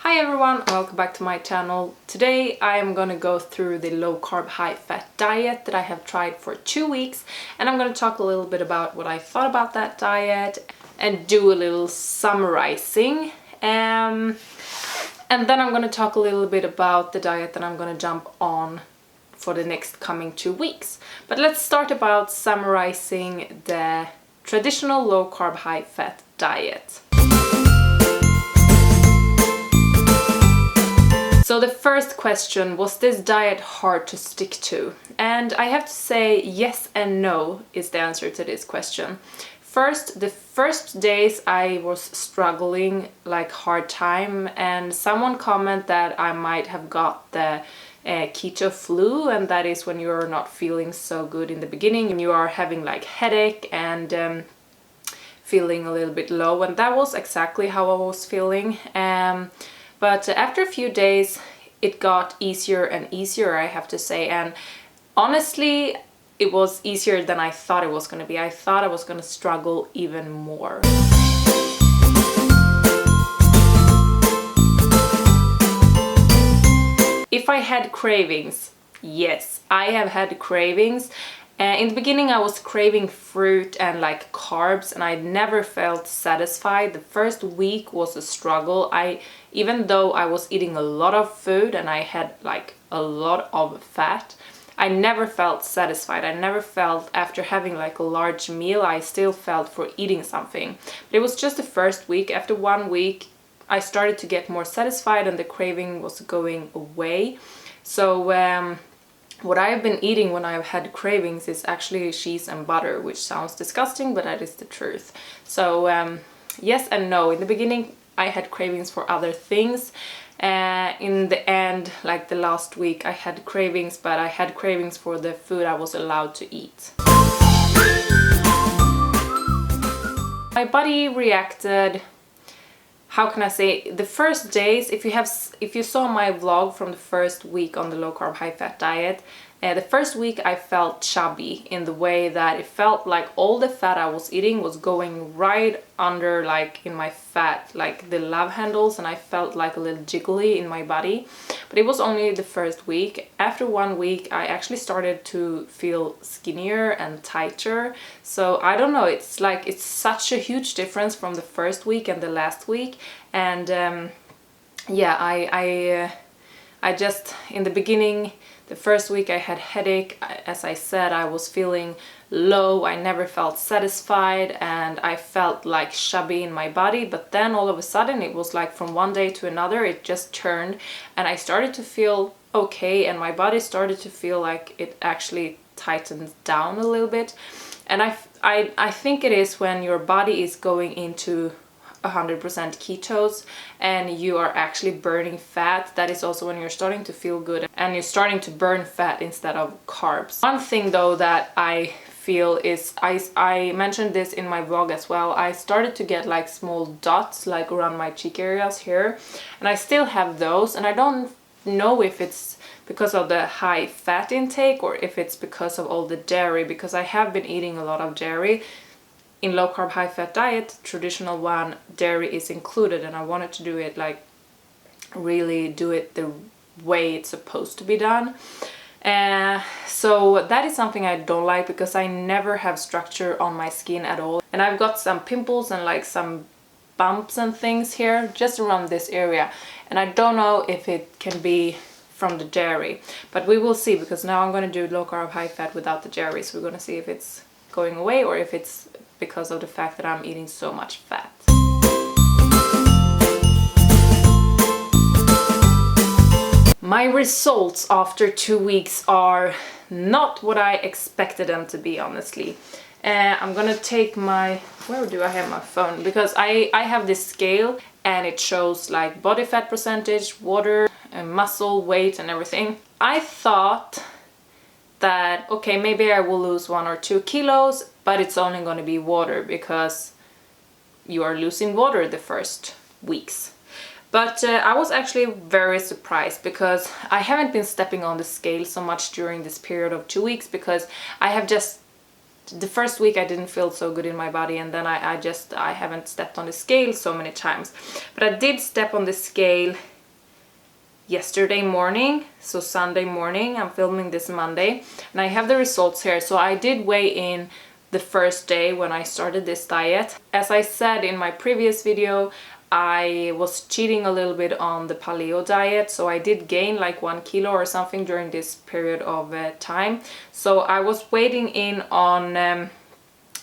Hi everyone, welcome back to my channel. Today I am gonna go through the low carb high fat diet that I have tried for 2 weeks, and I'm gonna talk a little bit about what I thought about that diet and do a little summarizing. And then I'm gonna talk a little bit about the diet that I'm gonna jump on for the next coming 2 weeks. But let's start about summarizing the traditional low carb high fat diet. So the first question, was this diet hard to stick to? And I have to say yes and no is the answer to this question. First, the first days I was struggling like hard time, and someone commented that I might have got the keto flu, and that is when you're not feeling so good in the beginning and you are having like headache and feeling a little bit low, and that was exactly how I was feeling. But after a few days, it got easier and easier, I have to say. And honestly, it was easier than I thought it was going to be. I thought I was going to struggle even more. If I had cravings, yes, I have had cravings. In the beginning I was craving fruit and like carbs, and I never felt satisfied. The first week was a struggle. Even though I was eating a lot of food and I had like a lot of fat, I never felt satisfied. I never felt, after having like a large meal, I still felt for eating something. But it was just the first week. After 1 week I started to get more satisfied and the craving was going away. So what I've been eating when I've had cravings is actually cheese and butter, which sounds disgusting, but that is the truth. So yes and no. In the beginning I had cravings for other things. In the end, like the last week, I had cravings, but I had cravings for the food I was allowed to eat. My body reacted, how can I say, the first days, if you saw my vlog from the first week on the low carb high fat diet, the first week I felt chubby in the way that it felt like all the fat I was eating was going right under, like in my fat, like the love handles, and I felt like a little jiggly in my body. But it was only the first week. After 1 week I actually started to feel skinnier and tighter. So I don't know, it's like it's such a huge difference from the first week and the last week. And yeah, I just, in the beginning, the first week I had headache. As I said, I was feeling low. I never felt satisfied and I felt like chubby in my body. But then all of a sudden it was like from one day to another it just turned, and I started to feel okay, and my body started to feel like it actually tightened down a little bit. And I think it is when your body is going into 100% ketos and you are actually burning fat. That is also when you're starting to feel good and you're starting to burn fat instead of carbs. One thing though that I feel is, I mentioned this in my vlog as well, I started to get like small dots like around my cheek areas here, and I still have those, and I don't know if it's because of the high fat intake or if it's because of all the dairy, because I have been eating a lot of dairy. In low carb high fat diet, traditional one, dairy is included, and I wanted to do it like really do it the way it's supposed to be done. So that is something I don't like, because I never have structure on my skin at all, and I've got some pimples and like some bumps and things here just around this area, and I don't know if it can be from the dairy, but we will see, because now I'm going to do low carb high fat without the dairy, so we're going to see if it's going away or if it's because of the fact that I'm eating so much fat. My results after 2 weeks are not what I expected them to be, honestly. I'm gonna take my, where do I have my phone? Because I have this scale and it shows like body fat percentage, water, and muscle weight and everything. I thought that, okay, maybe I will lose 1 or 2 kilos, but it's only going to be water, because you are losing water the first weeks. But I was actually very surprised, because I haven't been stepping on the scale so much during this period of 2 weeks, because I have just, the first week I didn't feel so good in my body, and then I haven't stepped on the scale so many times. But I did step on the scale yesterday morning, so Sunday morning. I'm filming this Monday and I have the results here. So I did weigh in the first day when I started this diet. As I said in my previous video, I was cheating a little bit on the paleo diet, so I did gain like 1 kilo or something during this period of time. So I was weighing in on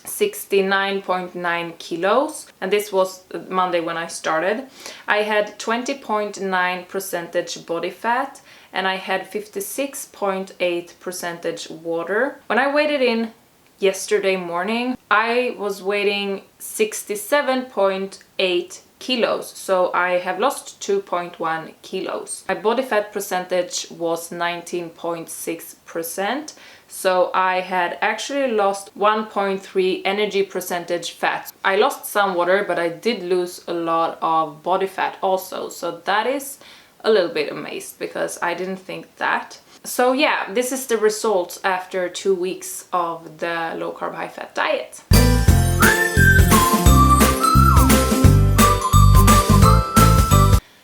69.9 kilos, and this was Monday when I started. I had 20.9% body fat and I had 56.8% water. When I weighed in yesterday morning, I was weighing 67.8 kilos, so I have lost 2.1 kilos. My body fat percentage was 19.6%, so I had actually lost 1.3 energy percentage fat. I lost some water, but I did lose a lot of body fat also, so that is a little bit amazed because I didn't think that. So yeah, this is the results after 2 weeks of the low carb high fat diet.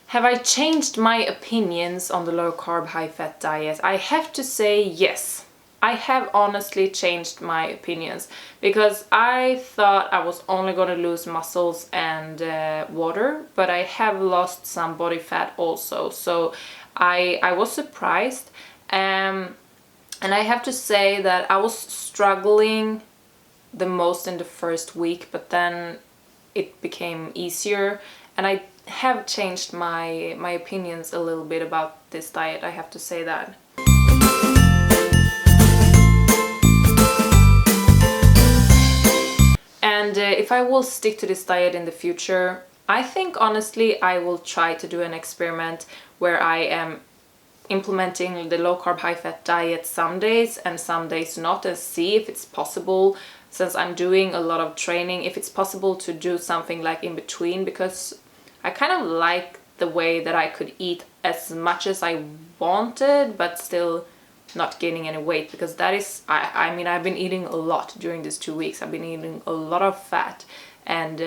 Have I changed my opinions on the low carb high fat diet? I have to say yes. I have honestly changed my opinions because I thought I was only going to lose muscles and water, but I have lost some body fat also. So I was surprised. And I have to say that I was struggling the most in the first week, but then it became easier, and I have changed my opinions a little bit about this diet, I have to say that. And if I will stick to this diet in the future, I think honestly I will try to do an experiment where I am implementing the low carb high fat diet some days and some days not, and see if it's possible, since I'm doing a lot of training, if it's possible to do something like in between, because I kind of like the way that I could eat as much as I wanted but still not gaining any weight, because that is, I mean, I've been eating a lot during these 2 weeks. I've been eating a lot of fat, and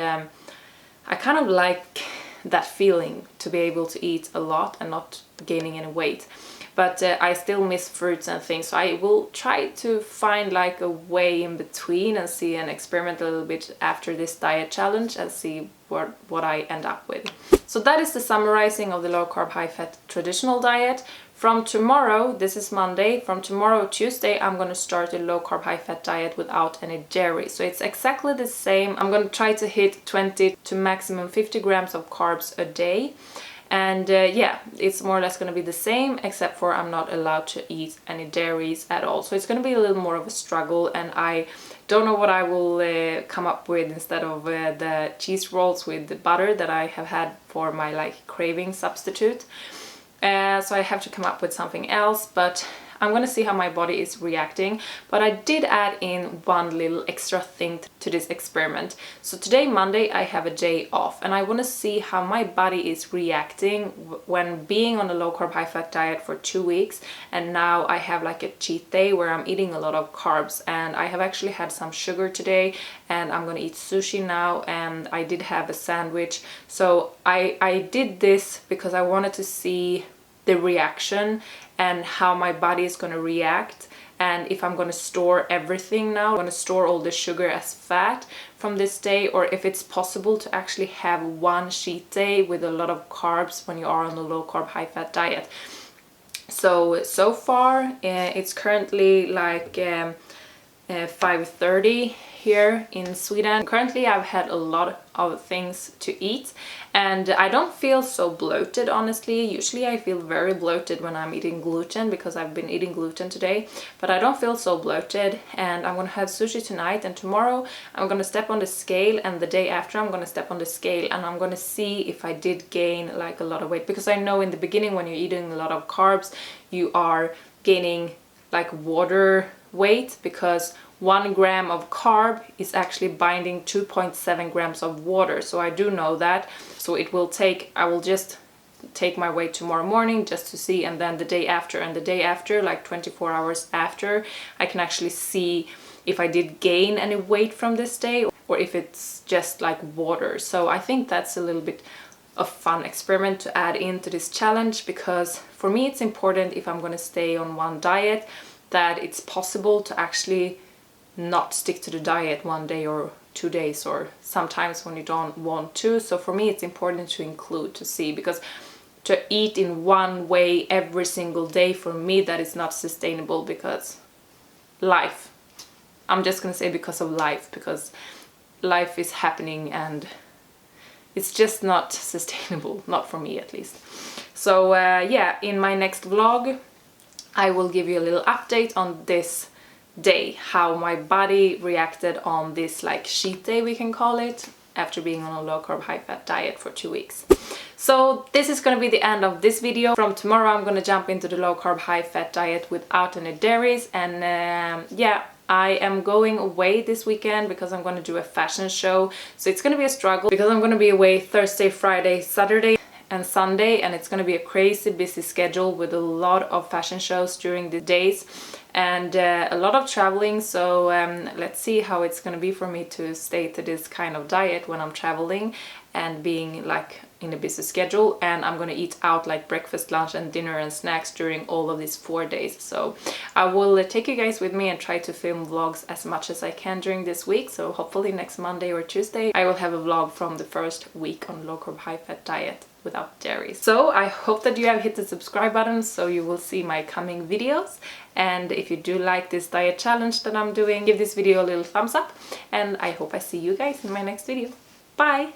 I kind of like that feeling to be able to eat a lot and not gaining any weight. But I still miss fruits and things, so I will try to find like a way in between and see and experiment a little bit after this diet challenge and see what I end up with. So that is the summarizing of the low carb high fat traditional diet. From tomorrow, this is Monday, from tomorrow Tuesday I'm going to start a low carb high fat diet without any dairy. So it's exactly the same. I'm going to try to hit 20 to maximum 50 grams of carbs a day. And yeah, it's more or less going to be the same, except for I'm not allowed to eat any dairies at all. So it's going to be a little more of a struggle, and I don't know what I will come up with instead of the cheese rolls with the butter that I have had for my like craving substitute. So I have to come up with something else, but I'm gonna see how my body is reacting. But I did add in one little extra thing to this experiment. So today, Monday, I have a day off, and I want to see how my body is reacting when being on a low carb high fat diet for 2 weeks, and now I have like a cheat day where I'm eating a lot of carbs, and I have actually had some sugar today, and I'm gonna eat sushi now, and I did have a sandwich. So I did this because I wanted to see the reaction and how my body is going to react, and if I'm going to store everything now, I'm going to store all the sugar as fat from this day, or if it's possible to actually have one cheat day with a lot of carbs when you are on a low carb high fat diet. So far it's currently like 5:30 here in Sweden. Currently I've had a lot of things to eat, and I don't feel so bloated, honestly. Usually I feel very bloated when I'm eating gluten because I've been eating gluten today, but I don't feel so bloated. And I'm gonna have sushi tonight, and tomorrow I'm gonna step on the scale, and the day after I'm gonna step on the scale, and I'm gonna see if I did gain like a lot of weight, because I know in the beginning when you're eating a lot of carbs you are gaining like water weight, because 1 gram of carb is actually binding 2.7 grams of water. So I do know that. So it will take, I will just take my weight tomorrow morning just to see, and then the day after, and the day after, like 24 hours after, I can actually see if I did gain any weight from this day or if it's just like water. So I think that's a little bit a fun experiment to add into this challenge, because for me it's important, if I'm going to stay on one diet, that it's possible to actually not stick to the diet one day or 2 days, or sometimes when you don't want to. So for me it's important to include, to see, because to eat in one way every single day, for me that is not sustainable, because life, I'm just gonna say because of life, because life is happening and it's just not sustainable, not for me at least. So yeah, in my next vlog I will give you a little update on this day, how my body reacted on this like cheat day, we can call it, after being on a low carb high fat diet for 2 weeks. So this is going to be the end of this video. From tomorrow I'm going to jump into the low carb high fat diet without any dairies, and yeah, I am going away this weekend because I'm going to do a fashion show. So it's going to be a struggle, because I'm going to be away Thursday, Friday, Saturday and Sunday, and it's going to be a crazy busy schedule with a lot of fashion shows during the days and a lot of traveling. So let's see how it's going to be for me to stay to this kind of diet when I'm traveling and being like in a busy schedule. And I'm going to eat out like breakfast, lunch and dinner and snacks during all of these 4 days. So I will take you guys with me and try to film vlogs as much as I can during this week. So hopefully next Monday or Tuesday I will have a vlog from the first week on low carb high fat diet without dairy. So I hope that you have hit the subscribe button so you will see my coming videos. And if you do like this diet challenge that I'm doing, give this video a little thumbs up, and I hope I see you guys in my next video. Bye!